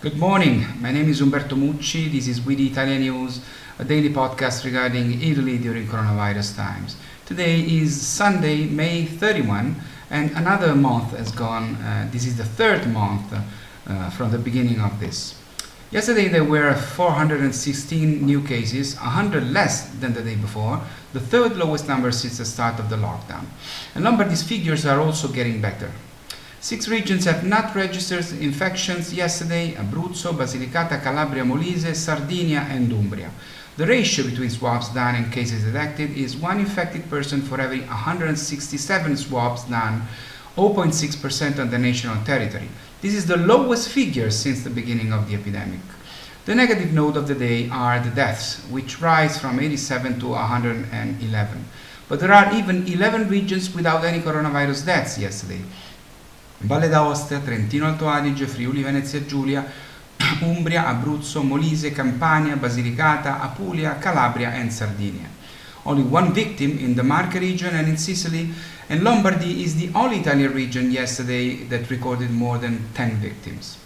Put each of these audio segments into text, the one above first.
Good morning, my name is Umberto Mucci, this is We the ItaliaNews, a daily podcast regarding Italy during coronavirus times. Today is Sunday, May 31, and another month has gone. This is the third month from the beginning of this. Yesterday there were 416 new cases, 100 less than the day before, the third lowest number since the start of the lockdown. And Lombardy's figures are also getting better. 6 regions have not registered infections yesterday: Abruzzo, Basilicata, Calabria, Molise, Sardinia and Umbria. The ratio between swabs done and cases detected is 1 infected person for every 167 swabs done, 0.6% on the national territory. This is the lowest figure since the beginning of the epidemic. The negative note of the day are the deaths, which rise from 87 to 111. But there are even 11 regions without any coronavirus deaths yesterday: Valle d'Aosta, Trentino Alto Adige, Friuli Venezia Giulia, Umbria, Abruzzo, Molise, Campania, Basilicata, Apulia, Calabria and Sardinia. Only 1 victim in the Marche region and in Sicily, and Lombardy is the only Italian region yesterday that recorded more than 10 victims.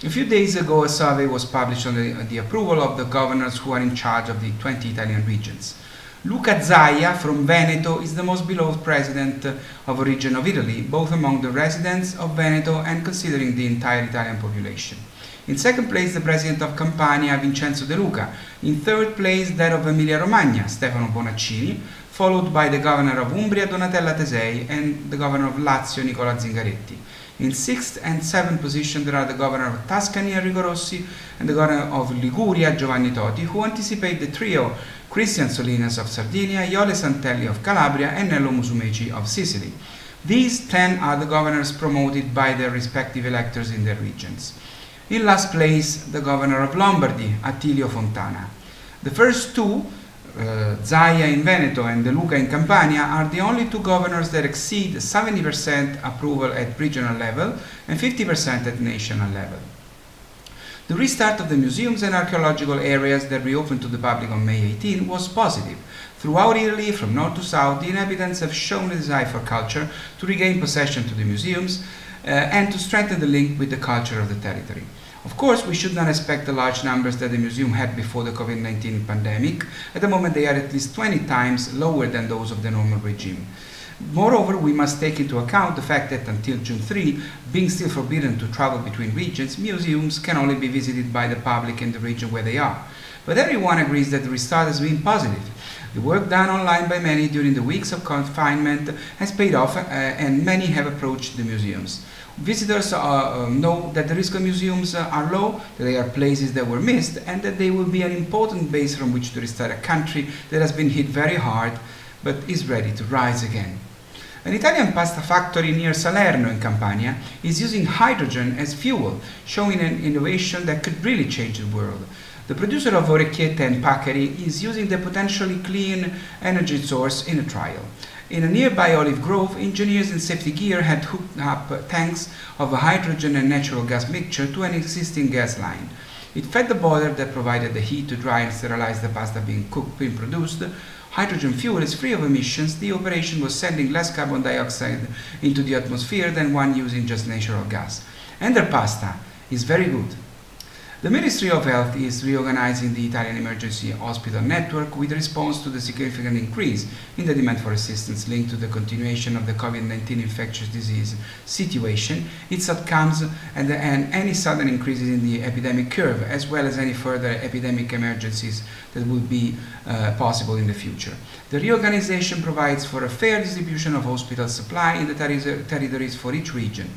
A few days ago, a survey was published on the approval of the governors who are in charge of the 20 Italian regions. Luca Zaia from Veneto is the most beloved president of a region of Italy, both among the residents of Veneto and considering the entire Italian population. In second place, the president of Campania, Vincenzo De Luca. In third place, that of Emilia-Romagna, Stefano Bonaccini, followed by the governor of Umbria, Donatella Tesei, and the governor of Lazio, Nicola Zingaretti. In 6th and 7th position, there are the governor of Tuscany, Enrico Rossi, and the governor of Liguria, Giovanni Toti, who anticipate the trio Christian Solinas of Sardinia, Iole Santelli of Calabria, and Nello Musumeci of Sicily. These 10 are the governors promoted by their respective electors in their regions. In last place, the governor of Lombardy, Attilio Fontana. The first two, Zaia in Veneto and De Luca in Campania, are the only 2 governors that exceed 70% approval at regional level and 50% at national level. The restart of the museums and archaeological areas that reopened to the public on May 18 was positive. Throughout Italy, from north to south, the inhabitants have shown a desire for culture, to regain possession to the museums, and to strengthen the link with the culture of the territory. Of course, we should not expect the large numbers that the museum had before the COVID-19 pandemic. At the moment, they are at least 20 times lower than those of the normal regime. Moreover, we must take into account the fact that until June 3, being still forbidden to travel between regions, museums can only be visited by the public in the region where they are. But everyone agrees that the restart has been positive. The work done online by many during the weeks of confinement has paid off, and many have approached the museums. Visitors know that the risk of museums are low, that they are places that were missed, and that they will be an important base from which to restart a country that has been hit very hard but is ready to rise again. An Italian pasta factory near Salerno in Campania is using hydrogen as fuel, showing an innovation that could really change the world. The producer of orecchiette and paccheri is using the potentially clean energy source in a trial. In a nearby olive grove, engineers in safety gear had hooked up tanks of a hydrogen and natural gas mixture to an existing gas line. It fed the boiler that provided the heat to dry and sterilize the pasta being produced. Hydrogen fuel is free of emissions. The operation was sending less carbon dioxide into the atmosphere than one using just natural gas. And their pasta is very good. The Ministry of Health is reorganizing the Italian emergency hospital network with response to the significant increase in the demand for assistance linked to the continuation of the COVID-19 infectious disease situation, its outcomes, and any sudden increases in the epidemic curve, as well as any further epidemic emergencies that will be possible in the future. The reorganization provides for a fair distribution of hospital supply in the territories for each region.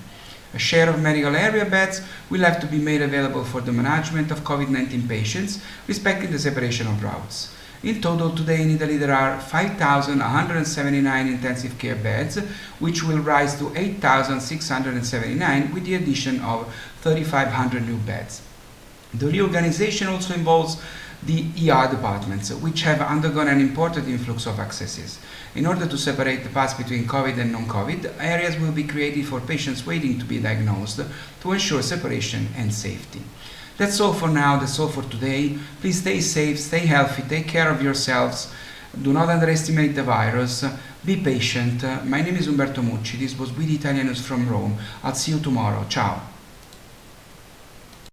A share of medical area beds will have to be made available for the management of COVID-19 patients, respecting the separation of routes. In total, today in Italy there are 5,179 intensive care beds, which will rise to 8,679 with the addition of 3,500 new beds. The reorganization also involves the ER departments, which have undergone an important influx of accesses. In order to separate the paths between COVID and non-COVID, areas will be created for patients waiting to be diagnosed to ensure separation and safety. That's all for now, that's all for today. Please stay safe, stay healthy, take care of yourselves. Do not underestimate the virus. Be patient. My name is Umberto Mucci. This was We the ItaliaNews from Rome. I'll see you tomorrow. Ciao.